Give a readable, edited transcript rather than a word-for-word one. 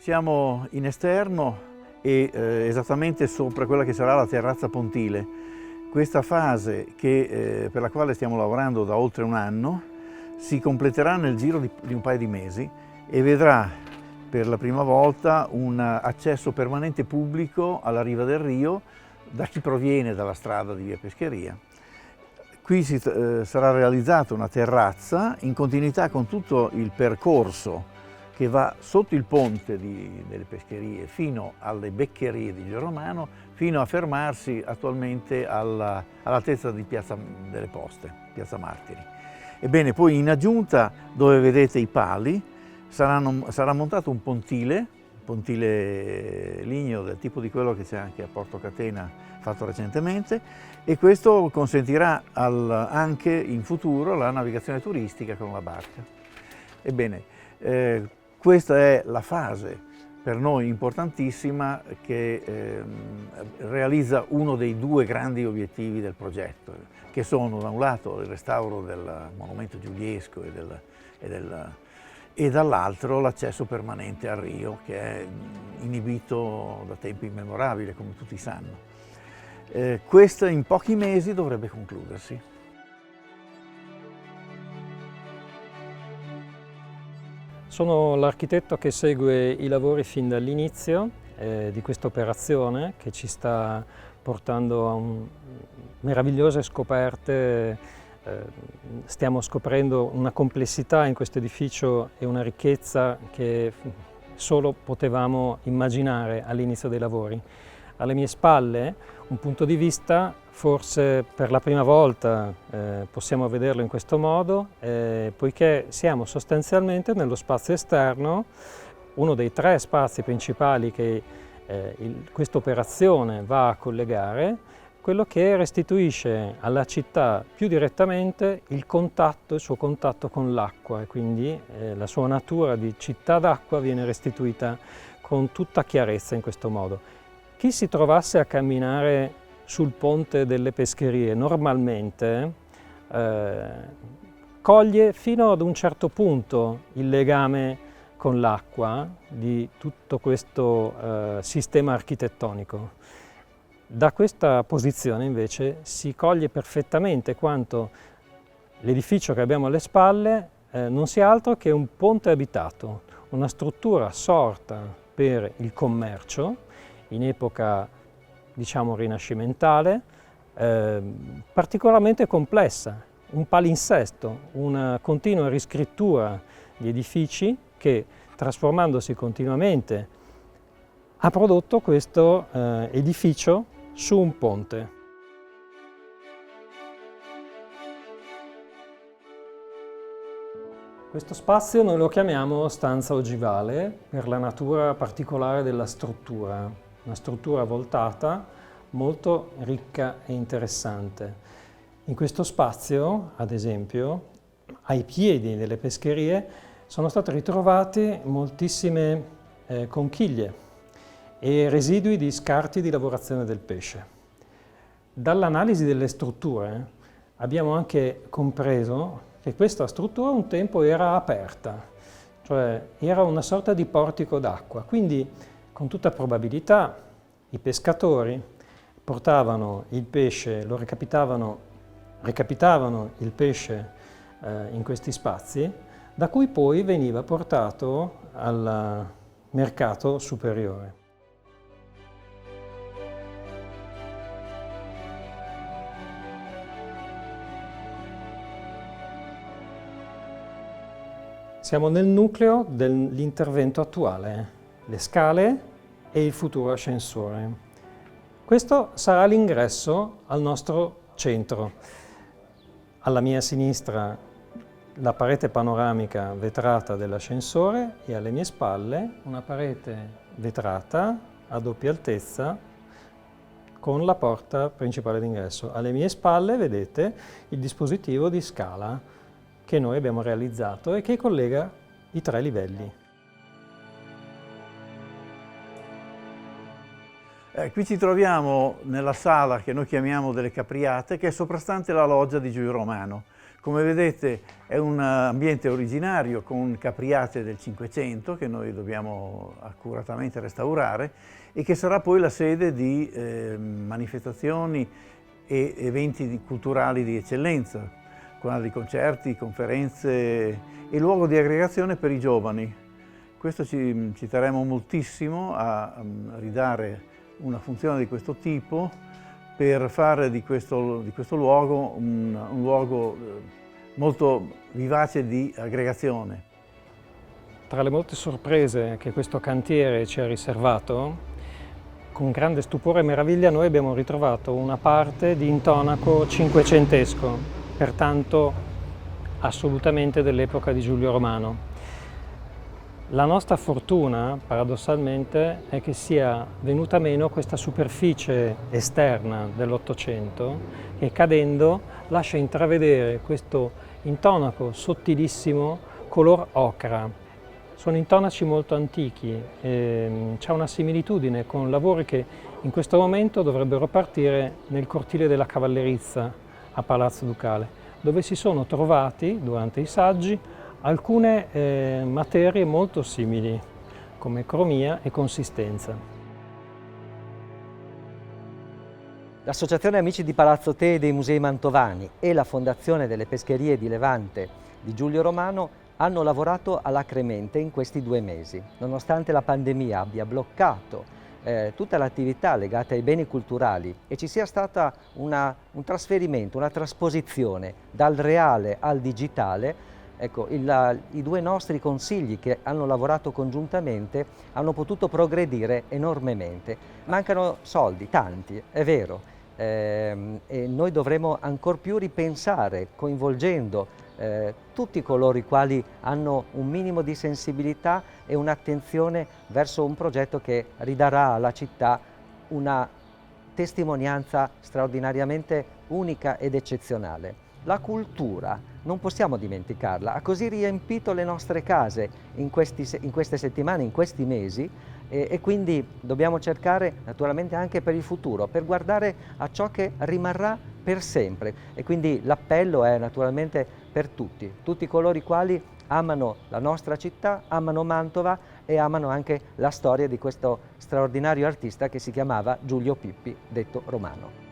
Siamo in esterno e esattamente sopra quella che sarà la terrazza pontile. Questa fase per la quale stiamo lavorando da oltre un anno si completerà nel giro di un paio di mesi e vedrà per la prima volta un accesso permanente pubblico alla riva del Rio da chi proviene dalla strada di via Pescheria. Qui sarà realizzata una terrazza in continuità con tutto il percorso che va sotto il ponte delle Pescherie fino alle Beccherie di Gio Romano, fino a fermarsi attualmente all'altezza di Piazza delle Poste, Piazza Martiri. Ebbene, poi in aggiunta, dove vedete i pali, sarà montato un pontile ligneo del tipo di quello che c'è anche a Porto Catena, fatto recentemente, e questo consentirà anche in futuro la navigazione turistica con la barca. Ebbene, questa è la fase per noi importantissima che realizza uno dei due grandi obiettivi del progetto, che sono da un lato il restauro del monumento giuliesco e dall'altro l'accesso permanente al Rio, che è inibito da tempi immemorabili, come tutti sanno. Questo in pochi mesi dovrebbe concludersi. Sono l'architetto che segue i lavori fin dall'inizio di questa operazione, che ci sta portando a meravigliose scoperte. Stiamo scoprendo una complessità in questo edificio e una ricchezza che solo potevamo immaginare all'inizio dei lavori. Alle mie spalle un punto di vista, forse per la prima volta possiamo vederlo in questo modo, poiché siamo sostanzialmente nello spazio esterno, uno dei tre spazi principali che questa operazione va a collegare, quello che restituisce alla città più direttamente il suo contatto con l'acqua, e quindi la sua natura di città d'acqua viene restituita con tutta chiarezza in questo modo. Chi si trovasse a camminare sul ponte delle Pescherie normalmente coglie fino ad un certo punto il legame con l'acqua di tutto questo sistema architettonico. Da questa posizione invece si coglie perfettamente quanto l'edificio che abbiamo alle spalle non sia altro che un ponte abitato, una struttura sorta per il commercio in epoca, diciamo, rinascimentale, particolarmente complessa, un palinsesto, una continua riscrittura di edifici che, trasformandosi continuamente, ha prodotto questo edificio su un ponte. Questo spazio noi lo chiamiamo stanza ogivale per la natura particolare della struttura, una struttura voltata molto ricca e interessante. In questo spazio, ad esempio, ai piedi delle pescherie sono state ritrovate moltissime conchiglie e residui di scarti di lavorazione del pesce. Dall'analisi delle strutture abbiamo anche compreso che questa struttura un tempo era aperta, cioè era una sorta di portico d'acqua, quindi con tutta probabilità i pescatori portavano il pesce, recapitavano il pesce in questi spazi, da cui poi veniva portato al mercato superiore. Siamo nel nucleo dell'intervento attuale, le scale e il futuro ascensore. Questo sarà l'ingresso al nostro centro. Alla mia sinistra la parete panoramica vetrata dell'ascensore e alle mie spalle una parete vetrata a doppia altezza con la porta principale d'ingresso. Alle mie spalle vedete il dispositivo di scala che noi abbiamo realizzato e che collega i tre livelli. Qui ci troviamo nella sala che noi chiamiamo delle Capriate, che è soprastante la loggia di Gio Romano. Come vedete è un ambiente originario con capriate del Cinquecento che noi dobbiamo accuratamente restaurare e che sarà poi la sede di manifestazioni e eventi culturali di eccellenza, quali concerti, conferenze e luogo di aggregazione per i giovani. Questo ci terremo moltissimo a ridare una funzione di questo tipo per fare di questo luogo un luogo molto vivace di aggregazione. Tra le molte sorprese che questo cantiere ci ha riservato, con grande stupore e meraviglia noi abbiamo ritrovato una parte di intonaco cinquecentesco, pertanto assolutamente dell'epoca di Giulio Romano. La nostra fortuna, paradossalmente, è che sia venuta meno questa superficie esterna dell'Ottocento che, cadendo, lascia intravedere questo intonaco sottilissimo color ocra. Sono intonaci molto antichi, c'è una similitudine con lavori che in questo momento dovrebbero partire nel cortile della Cavallerizza a Palazzo Ducale, dove si sono trovati, durante i saggi, alcune materie molto simili, come cromia e consistenza. L'Associazione Amici di Palazzo Te e dei Musei Mantovani e la Fondazione delle Pescherie di Levante di Giulio Romano hanno lavorato alacremente in questi 2 mesi, nonostante la pandemia abbia bloccato tutta l'attività legata ai beni culturali e ci sia stata un trasferimento, una trasposizione dal reale al digitale. Ecco, i 2 nostri consigli che hanno lavorato congiuntamente hanno potuto progredire enormemente. Mancano soldi, tanti, è vero, e noi dovremo ancor più ripensare, coinvolgendo tutti coloro i quali hanno un minimo di sensibilità e un'attenzione verso un progetto che ridarà alla città una testimonianza straordinariamente unica ed eccezionale. La cultura, non possiamo dimenticarla, ha così riempito le nostre case in queste settimane, in questi mesi, e quindi dobbiamo cercare naturalmente anche per il futuro, per guardare a ciò che rimarrà per sempre. E quindi l'appello è naturalmente per tutti coloro i quali amano la nostra città, amano Mantova e amano anche la storia di questo straordinario artista che si chiamava Giulio Pippi, detto Romano.